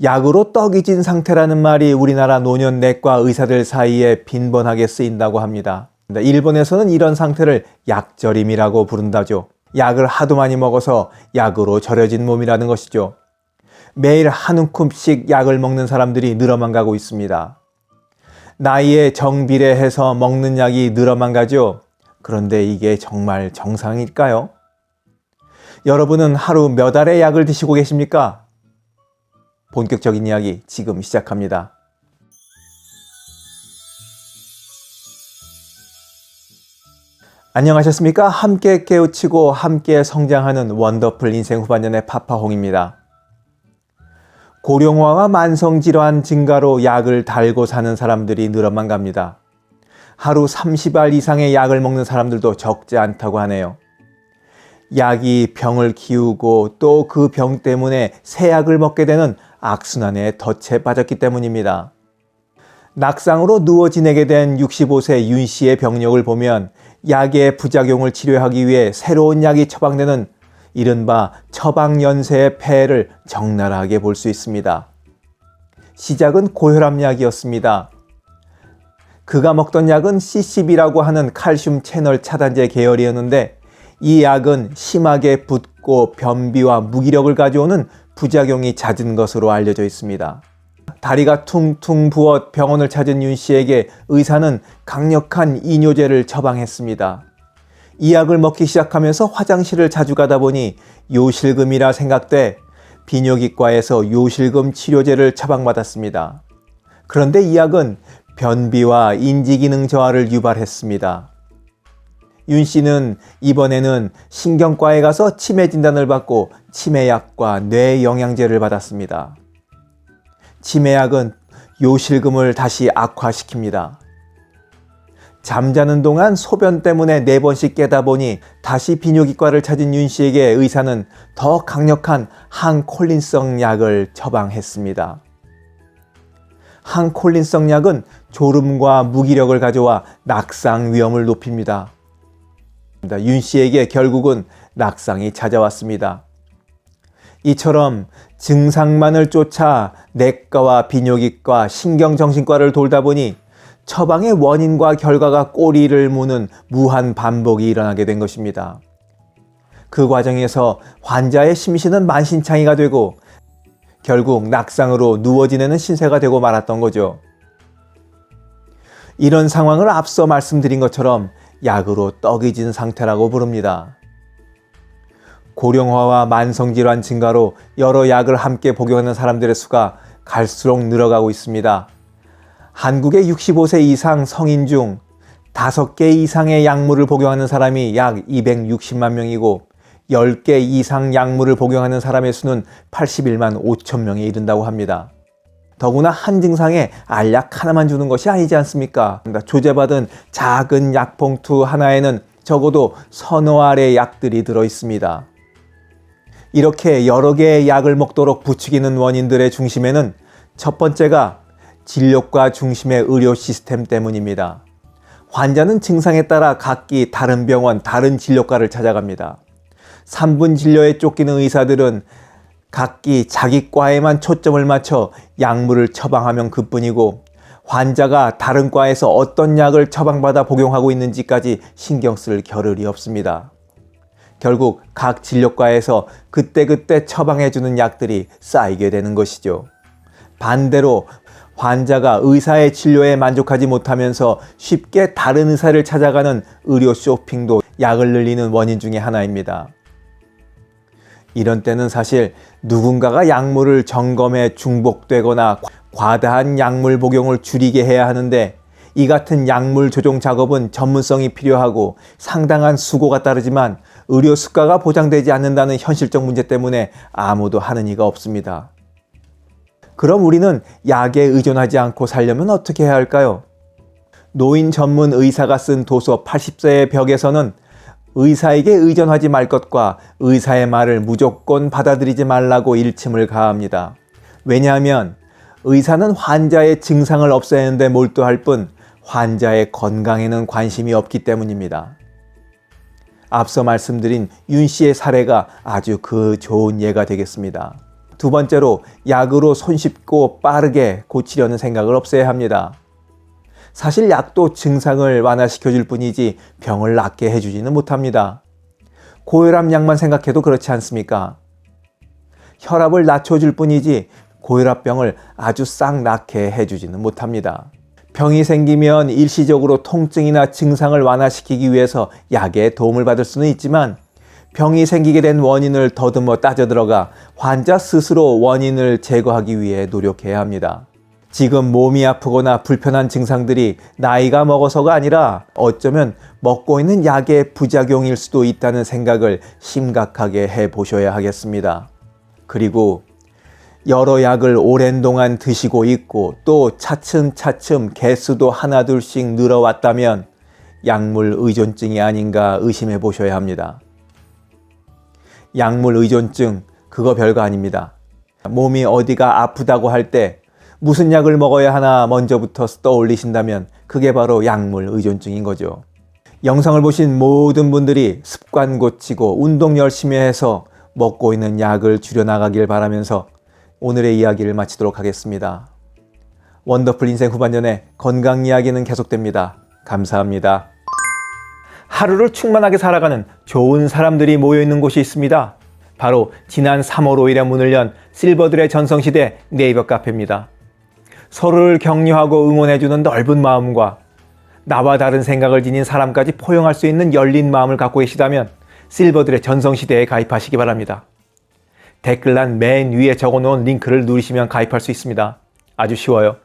약으로 떡이 진 상태라는 말이 우리나라 노년내과 의사들 사이에 빈번하게 쓰인다고 합니다. 일본에서는 이런 상태를 약절임이라고 부른다죠. 약을 하도 많이 먹어서 약으로 절여진 몸이라는 것이죠. 매일 한 움큼씩 약을 먹는 사람들이 늘어만 가고 있습니다. 나이에 정비례해서 먹는 약이 늘어만 가죠. 그런데 이게 정말 정상일까요? 여러분은 하루 몇 알의 약을 드시고 계십니까? 본격적인 이야기 지금 시작합니다. 안녕하셨습니까? 함께 깨우치고 함께 성장하는 원더풀 인생 후반년의 파파홍입니다. 고령화와 만성질환 증가로 약을 달고 사는 사람들이 늘어만 갑니다. 하루 30알 이상의 약을 먹는 사람들도 적지 않다고 하네요. 약이 병을 키우고 또 그 병 때문에 새 약을 먹게 되는 악순환에 덫에 빠졌기 때문입니다. 낙상으로 누워 지내게 된 65세 윤 씨의 병력을 보면 약의 부작용을 치료하기 위해 새로운 약이 처방되는 이른바 처방연쇄의 폐해를 적나라하게 볼 수 있습니다. 시작은 고혈압 약이었습니다. 그가 먹던 약은 CCB라고 하는 칼슘 채널 차단제 계열이었는데 이 약은 심하게 붓고 변비와 무기력을 가져오는 부작용이 잦은 것으로 알려져 있습니다. 다리가 퉁퉁 부어 병원을 찾은 윤 씨에게 의사는 강력한 이뇨제를 처방했습니다. 이 약을 먹기 시작하면서 화장실을 자주 가다 보니 요실금이라 생각돼 비뇨기과에서 요실금 치료제를 처방받았습니다. 그런데 이 약은 변비와 인지기능 저하를 유발했습니다. 윤 씨는 이번에는 신경과에 가서 치매 진단을 받고 치매약과 뇌영양제를 받았습니다. 치매약은 요실금을 다시 악화시킵니다. 잠자는 동안 소변 때문에 4번씩 깨다 보니 다시 비뇨기과를 찾은 윤 씨에게 의사는 더 강력한 항콜린성 약을 처방했습니다. 항콜린성 약은 졸음과 무기력을 가져와 낙상 위험을 높입니다. 윤 씨에게 결국은 낙상이 찾아왔습니다. 이처럼 증상만을 쫓아 내과와 비뇨기과, 신경정신과를 돌다 보니 처방의 원인과 결과가 꼬리를 무는 무한 반복이 일어나게 된 것입니다. 그 과정에서 환자의 심신은 만신창이가 되고 결국 낙상으로 누워 지내는 신세가 되고 말았던 거죠. 이런 상황을 앞서 말씀드린 것처럼 약으로 떡이 진 상태라고 부릅니다. 고령화와 만성질환 증가로 여러 약을 함께 복용하는 사람들의 수가 갈수록 늘어가고 있습니다. 한국의 65세 이상 성인 중 5개 이상의 약물을 복용하는 사람이 약 260만 명이고 10개 이상 약물을 복용하는 사람의 수는 81만 5천 명에 이른다고 합니다. 더구나 한 증상에 알약 하나만 주는 것이 아니지 않습니까? 조제받은 작은 약봉투 하나에는 적어도 서너 알의 약들이 들어 있습니다. 이렇게 여러 개의 약을 먹도록 부추기는 원인들의 중심에는 첫 번째가 진료과 중심의 의료 시스템 때문입니다. 환자는 증상에 따라 각기 다른 병원, 다른 진료과를 찾아갑니다. 3분 진료에 쫓기는 의사들은 각기 자기 과에만 초점을 맞춰 약물을 처방하면 그뿐이고 환자가 다른 과에서 어떤 약을 처방받아 복용하고 있는지까지 신경 쓸 겨를이 없습니다. 결국 각 진료과에서 그때그때 처방해주는 약들이 쌓이게 되는 것이죠. 반대로 환자가 의사의 진료에 만족하지 못하면서 쉽게 다른 의사를 찾아가는 의료 쇼핑도 약을 늘리는 원인 중에 하나입니다. 이런 때는 사실 누군가가 약물을 점검해 중복되거나 과다한 약물 복용을 줄이게 해야 하는데 이 같은 약물 조정 작업은 전문성이 필요하고 상당한 수고가 따르지만 의료 수가가 보장되지 않는다는 현실적 문제 때문에 아무도 하는 이가 없습니다. 그럼 우리는 약에 의존하지 않고 살려면 어떻게 해야 할까요? 노인 전문 의사가 쓴 도서 80세의 벽에서는 의사에게 의존하지 말 것과 의사의 말을 무조건 받아들이지 말라고 일침을 가합니다. 왜냐하면 의사는 환자의 증상을 없애는 데 몰두할 뿐 환자의 건강에는 관심이 없기 때문입니다. 앞서 말씀드린 윤 씨의 사례가 아주 그 좋은 예가 되겠습니다. 두 번째로 약으로 손쉽고 빠르게 고치려는 생각을 없애야 합니다. 사실 약도 증상을 완화시켜 줄 뿐이지 병을 낫게 해주지는 못합니다. 고혈압 약만 생각해도 그렇지 않습니까? 혈압을 낮춰줄 뿐이지 고혈압병을 아주 싹 낫게 해주지는 못합니다. 병이 생기면 일시적으로 통증이나 증상을 완화시키기 위해서 약의 도움을 받을 수는 있지만 병이 생기게 된 원인을 더듬어 따져들어가 환자 스스로 원인을 제거하기 위해 노력해야 합니다. 지금 몸이 아프거나 불편한 증상들이 나이가 먹어서가 아니라 어쩌면 먹고 있는 약의 부작용일 수도 있다는 생각을 심각하게 해보셔야 하겠습니다. 그리고 여러 약을 오랜 동안 드시고 있고 또 차츰차츰 개수도 하나둘씩 늘어왔다면 약물 의존증이 아닌가 의심해 보셔야 합니다. 약물 의존증, 그거 별거 아닙니다. 몸이 어디가 아프다고 할 때 무슨 약을 먹어야 하나 먼저부터 떠올리신다면 그게 바로 약물 의존증인 거죠. 영상을 보신 모든 분들이 습관 고치고 운동 열심히 해서 먹고 있는 약을 줄여나가길 바라면서 오늘의 이야기를 마치도록 하겠습니다. 원더풀 인생 후반전에 건강 이야기는 계속됩니다. 감사합니다. 하루를 충만하게 살아가는 좋은 사람들이 모여있는 곳이 있습니다. 바로 지난 3월 5일에 문을 연 실버들의 전성시대 네이버 카페입니다. 서로를 격려하고 응원해주는 넓은 마음과 나와 다른 생각을 지닌 사람까지 포용할 수 있는 열린 마음을 갖고 계시다면 실버들의 전성시대에 가입하시기 바랍니다. 댓글란 맨 위에 적어놓은 링크를 누르시면 가입할 수 있습니다. 아주 쉬워요.